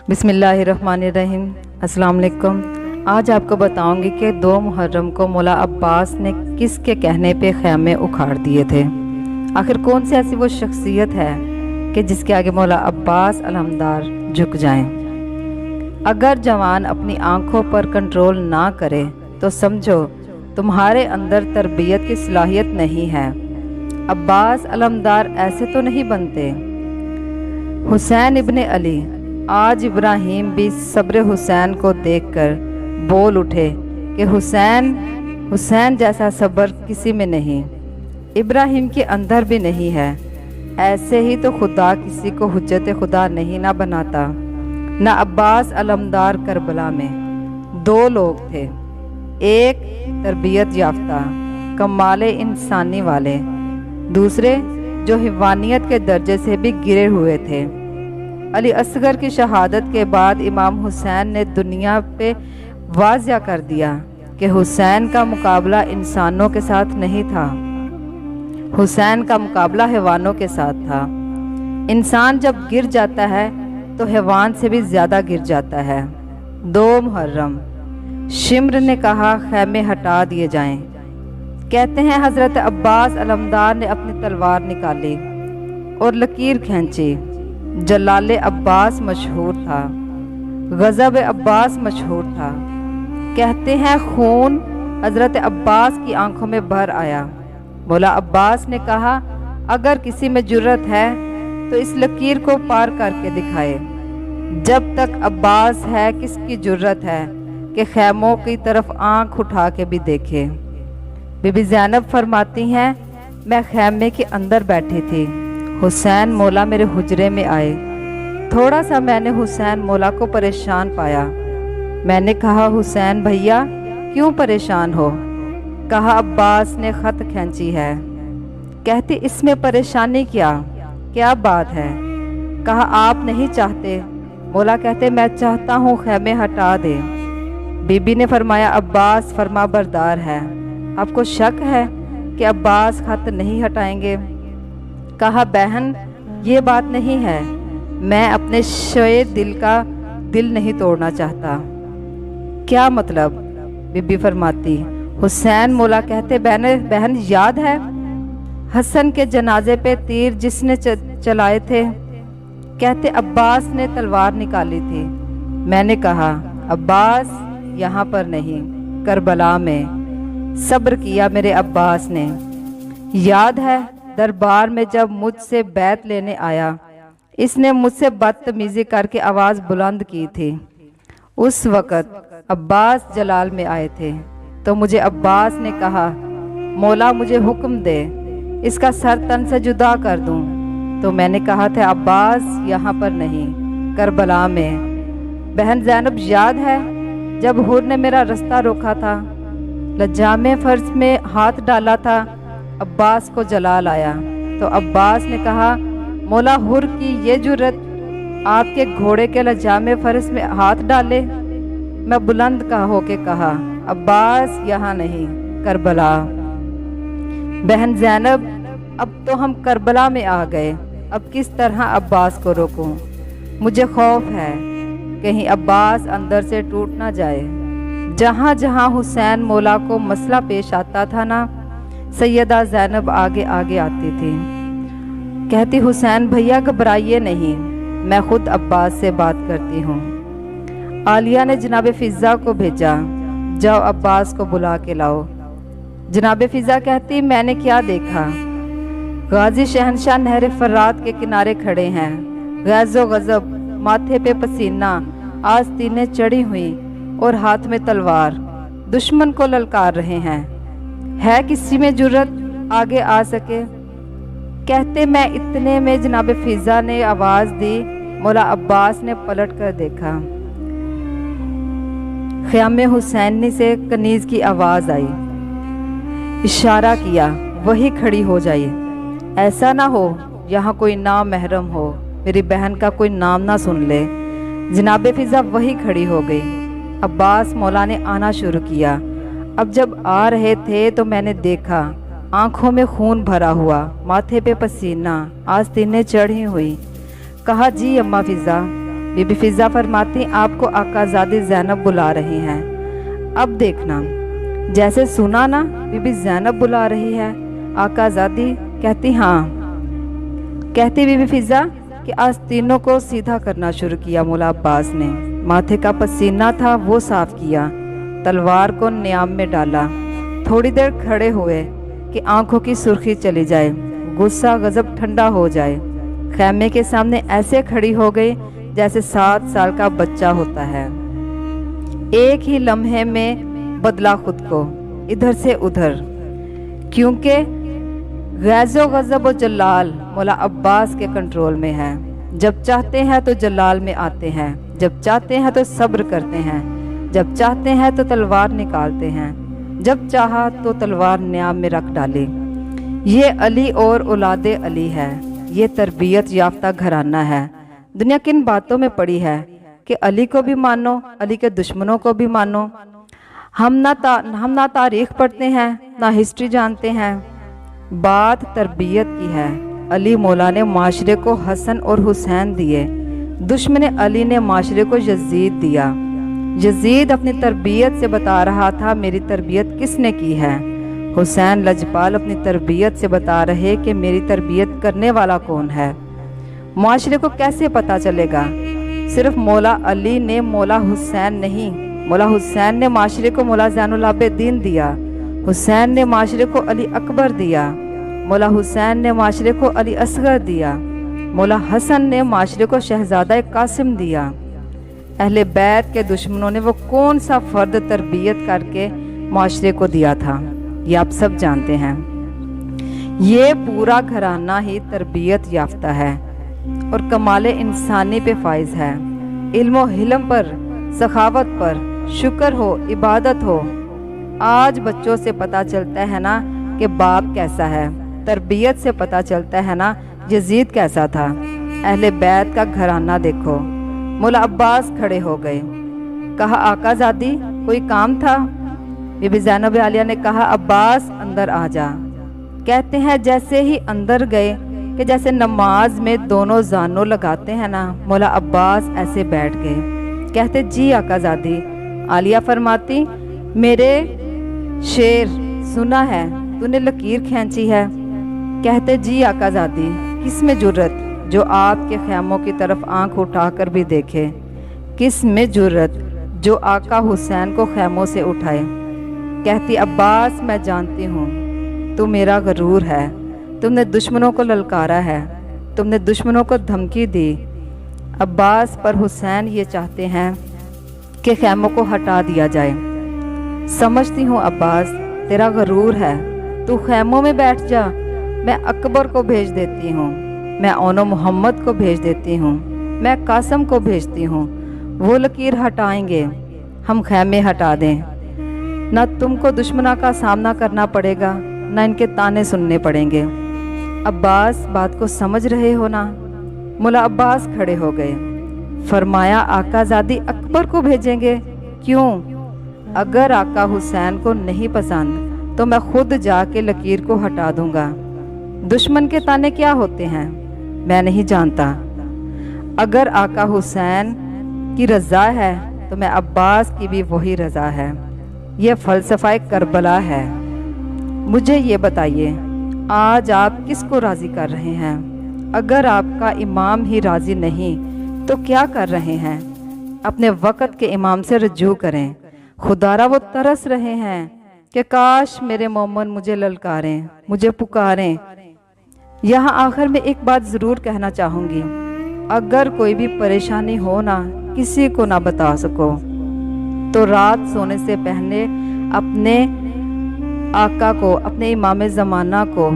بسم اللہ الرحمن الرحیم۔ السلام علیکم۔ آج آپ کو بتاؤں گی کہ 2 محرم کو مولا عباس نے کس کے کہنے پہ خیمے اکھاڑ دیے تھے۔ آخر کون سی ایسی وہ شخصیت ہے کہ جس کے آگے مولا عباس علمدار جھک جائیں۔ اگر جوان اپنی آنکھوں پر کنٹرول نہ کرے تو سمجھو تمہارے اندر تربیت کی صلاحیت نہیں ہے۔ عباس علمدار ایسے تو نہیں بنتے۔ حسین ابن علی، آج ابراہیم بھی صبر حسین کو دیکھ کر بول اٹھے کہ حسین جیسا صبر کسی میں نہیں، ابراہیم کے اندر بھی نہیں ہے۔ ایسے ہی تو خدا کسی کو حجت خدا نہیں نہ بناتا۔ نہ عباس علمدار کربلا میں 2 لوگ تھے، ایک تربیت یافتہ کمال انسانی والے، دوسرے جو حیوانیت کے درجے سے بھی گرے ہوئے تھے۔ علی اصغر کی شہادت کے بعد امام حسین نے دنیا پہ واضح کر دیا کہ حسین کا مقابلہ انسانوں کے ساتھ نہیں تھا، حسین کا مقابلہ حیوانوں کے ساتھ تھا۔ انسان جب گر جاتا ہے تو حیوان سے بھی زیادہ گر جاتا ہے۔ 2 محرم، شمر نے کہا خیمے ہٹا دیے جائیں۔ کہتے ہیں حضرت عباس علمدار نے اپنی تلوار نکالی اور لکیر کھینچی۔ جلال عباس مشہور تھا، غضب عباس مشہور تھا۔ کہتے ہیں خون حضرت عباس کی آنکھوں میں بھر آیا۔ مولا عباس نے کہا اگر کسی میں جرت ہے تو اس لکیر کو پار کر کے دکھائے۔ جب تک عباس ہے کس کی جرت ہے کہ خیموں کی طرف آنکھ اٹھا کے بھی دیکھے۔ بی بی زینب فرماتی ہیں میں خیمے کے اندر بیٹھی تھی، حسین مولا میرے حجرے میں آئے۔ تھوڑا سا میں نے حسین مولا کو پریشان پایا۔ میں نے کہا حسین بھیا کیوں پریشان ہو؟ کہا عباس نے خط کھینچی ہے۔ کہتی اس میں پریشانی کیا بات ہے؟ کہا آپ نہیں چاہتے؟ مولا کہتے میں چاہتا ہوں خیمے ہٹا دے۔ بی بی نے فرمایا عباس فرما بردار ہے، آپ کو شک ہے کہ عباس خط نہیں ہٹائیں گے؟ کہا بہن یہ بات نہیں ہے، میں اپنے شوئے دل کا دل نہیں توڑنا چاہتا۔ کیا مطلب؟ بی بی فرماتی حسین مولا کہتے بہن یاد ہے حسن کے جنازے پہ تیر جس نے چلائے تھے؟ کہتے عباس نے تلوار نکالی تھی۔ میں نے کہا عباس یہاں پر نہیں، کربلا میں۔ صبر کیا میرے عباس نے۔ یاد ہے دربار میں جب مجھ سے بیعت لینے آیا، اس نے مجھ سے بدتمیزی کر کے آواز بلند کی تھی۔ اس وقت عباس جلال میں آئے تھے تو مجھے عباس نے کہا مولا مجھے حکم دے اس کا سر تن سے جدا کر دوں، تو میں نے کہا تھا عباس یہاں پر نہیں، کربلا میں۔ بہن زینب یاد ہے جب حر نے میرا رستہ روکا تھا، لجام فرض میں ہاتھ ڈالا تھا، عباس کو جلال آیا تو عباس نے کہا مولا حر کی یہ جرت آپ کے گھوڑے کے لجام فرض میں ہاتھ ڈالے؟ میں بلند ہو کے کہا عباس یہاں نہیں، کربلا۔ بہن زینب اب تو ہم کربلا میں آ گئے، اب کس طرح عباس کو روکوں؟ مجھے خوف ہے کہیں عباس اندر سے ٹوٹ نہ جائے۔ جہاں جہاں حسین مولا کو مسئلہ پیش آتا تھا نا، سیدہ زینب آگے آتی تھی۔ کہتی حسین بھیا گھبرائیے نہیں، میں خود عباس سے بات کرتی ہوں۔ عالیہ نے جناب فضہ کو بھیجا، جاؤ عباس کو بلا کے لاؤ۔ جناب فضہ کہتی میں نے کیا دیکھا؟ غازی شہنشاہ نہر فرات کے کنارے کھڑے ہیں، غیظ و غضب، ماتھے پہ پسینہ، آستینیں چڑھی ہوئی اور ہاتھ میں تلوار، دشمن کو للکار رہے ہیں۔ ہے کسی میں جرت آگے آ سکے؟ کہتے میں اتنے میں جناب فضہ نے آواز دی، مولا عباس نے پلٹ کر دیکھا، خیام حسینی سے کنیز کی آواز آئی، اشارہ کیا وہی کھڑی ہو جائے، ایسا نہ ہو یہاں کوئی نامحرم ہو، میری بہن کا کوئی نام نہ سن لے۔ جناب فضہ وہی کھڑی ہو گئی۔ عباس مولا نے آنا شروع کیا۔ اب جب آ رہے تھے تو میں نے دیکھا آنکھوں میں خون بھرا ہوا، ماتھے پہ پسینہ، آستینیں چڑھی ہوئی۔ کہا جی اماں فضہ بی بی فضا فرماتی آپ کو آقازادی زینب بلا رہی ہیں، اب دیکھنا۔ جیسے سنا نا بی بی زینب بلا رہی ہے، آقازادی کہتی ہاں، کہتی بی بی فضا کہ آستینوں کو سیدھا کرنا شروع کیا مولا عباس نے، ماتھے کا پسینہ تھا وہ صاف کیا، تلوار کو نیام میں ڈالا، تھوڑی دیر کھڑے ہوئے کہ آنکھوں کی سرخی چلی جائے، غصہ غضب ٹھنڈا ہو جائے، خیمے کے سامنے ایسے کھڑی ہو گئی جیسے 7 سال کا بچہ ہوتا ہے، ایک ہی لمحے میں بدلا خود کو ادھر سے ادھر، کیونکہ غیظ و غضب و جلال مولا عباس کے کنٹرول میں ہے، جب چاہتے ہیں تو جلال میں آتے ہیں، جب چاہتے ہیں تو صبر کرتے ہیں، جب چاہتے ہیں تو تلوار نکالتے ہیں، جب چاہا تو تلوار نیام میں رکھ ڈالی۔ یہ علی اور اولاد علی ہے، یہ تربیت یافتہ گھرانہ ہے۔ دنیا کن باتوں میں پڑی ہے کہ علی کو بھی مانو، علی کے دشمنوں کو بھی مانو۔ ہم نہ تاریخ پڑھتے ہیں نہ ہسٹری جانتے ہیں، بات تربیت کی ہے۔ علی مولا نے معاشرے کو حسن اور حسین دیے، دشمن علی نے معاشرے کو یزید دیا۔ یزید اپنی تربیت سے بتا رہا تھا میری تربیت کس نے کی ہے، حسین لجپال اپنی تربیت سے بتا رہے کہ میری تربیت کرنے والا کون ہے۔ معاشرے کو کیسے پتا چلے گا؟ صرف مولا علی نے مولا حسین نہیں، مولا حسین نے معاشرے کو مولا زین العابدین دیا، حسین نے معاشرے کو علی اکبر دیا، مولا حسین نے معاشرے کو علی اصغر دیا، مولا حسن نے معاشرے کو شہزادہ قاسم دیا۔ اہل بیت کے دشمنوں نے وہ کون سا فرد تربیت کر کے معاشرے کو دیا تھا، یہ آپ سب جانتے ہیں۔ یہ پورا گھرانہ ہی تربیت یافتہ ہے اور کمال انسانی پہ فائز ہے، علم و حلم پر، سخاوت پر، شکر ہو، عبادت ہو۔ آج بچوں سے پتہ چلتا ہے نا کہ باپ کیسا ہے، تربیت سے پتہ چلتا ہے نا یزید کیسا تھا۔ اہل بیت کا گھرانہ دیکھو۔ مولا عباس کھڑے ہو گئے، کہا آقازادی کوئی کام تھا؟ بی بی زینب عالیہ نے کہا عباس اندر آ جا۔ کہتے ہیں جیسے ہی اندر گئے کہ جیسے نماز میں دونوں زانوں لگاتے ہیں نا، مولا عباس ایسے بیٹھ گئے۔ کہتے جی آقازادی۔ عالیہ فرماتی میرے شیر سنا ہے تو نے لکیر کھینچی ہے؟ کہتے جی آقازادی، کس میں جرت جو آپ کے خیموں کی طرف آنکھ اٹھا کر بھی دیکھے، کس میں جرت جو آقا حسین کو خیموں سے اٹھائے۔ کہتی عباس میں جانتی ہوں تو میرا غرور ہے، تم نے دشمنوں کو للکارا ہے، تم نے دشمنوں کو دھمکی دی۔ عباس پر حسین یہ چاہتے ہیں کہ خیموں کو ہٹا دیا جائے۔ سمجھتی ہوں عباس تیرا غرور ہے، تو خیموں میں بیٹھ جا، میں اکبر کو بھیج دیتی ہوں، میں اونو محمد کو بھیج دیتی ہوں، میں قاسم کو بھیجتی ہوں، وہ لکیر ہٹائیں گے، ہم خیمے ہٹا دیں، نہ تم کو دشمنوں کا سامنا کرنا پڑے گا نہ ان کے تانے سننے پڑیں گے۔ عباس بات کو سمجھ رہے ہو نا؟ مولا عباس کھڑے ہو گئے، فرمایا آقازادی اکبر کو بھیجیں گے؟ کیوں؟ اگر آقا حسین کو نہیں پسند تو میں خود جا کے لکیر کو ہٹا دوں گا۔ دشمن کے تانے کیا ہوتے ہیں میں نہیں جانتا، اگر آقا حسین کی رضا ہے تو میں عباس کی بھی وہی رضا ہے، یہ فلسفہ کربلا ہے۔ مجھے یہ بتائیے آج آپ کس کو راضی کر رہے ہیں؟ اگر آپ کا امام ہی راضی نہیں تو کیا کر رہے ہیں؟ اپنے وقت کے امام سے رجوع کریں۔ خدارا وہ ترس رہے ہیں کہ کاش میرے مومن مجھے للکاریں، مجھے پکاریں۔ یہاں آخر میں ایک بات ضرور کہنا چاہوں گی، اگر کوئی بھی پریشانی ہو نا کسی کو نہ بتا سکو تو رات سونے سے پہلے اپنے آقا کو، اپنے امام زمانہ کو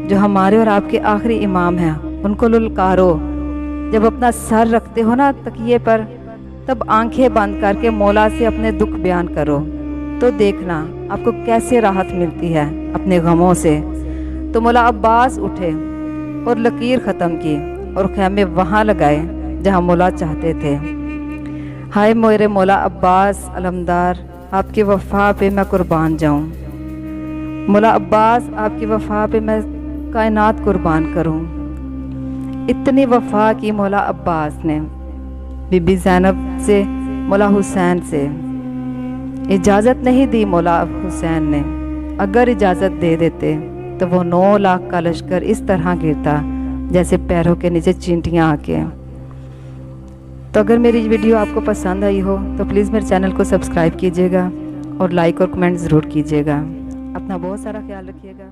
جو ہمارے اور آپ کے آخری امام ہیں ان کو للکارو۔ جب اپنا سر رکھتے ہو نا تکیے پر تب آنکھیں بند کر کے مولا سے اپنے دکھ بیان کرو تو دیکھنا آپ کو کیسے راحت ملتی ہے اپنے غموں سے۔ تو مولا عباس اٹھے اور لکیر ختم کی اور خیمے وہاں لگائے جہاں مولا چاہتے تھے۔ ہائے میرے مولا عباس علمدار، آپ کی وفا پہ میں قربان جاؤں۔ مولا عباس آپ کی وفا پہ میں کائنات قربان کروں۔ اتنی وفا کی مولا عباس نے بی بی زینب سے مولا حسین سے۔ اجازت نہیں دی مولا حسین نے، اگر اجازت دے دیتے تو وہ 9 لاکھ کا لشکر اس طرح گرتا جیسے پیروں کے نیچے چینٹیاں آ کے۔ تو اگر میری ویڈیو آپ کو پسند آئی ہو تو پلیز میرے چینل کو سبسکرائب کیجیے گا اور لائک اور کمنٹ ضرور کیجیے گا۔ اپنا بہت سارا خیال رکھیے گا۔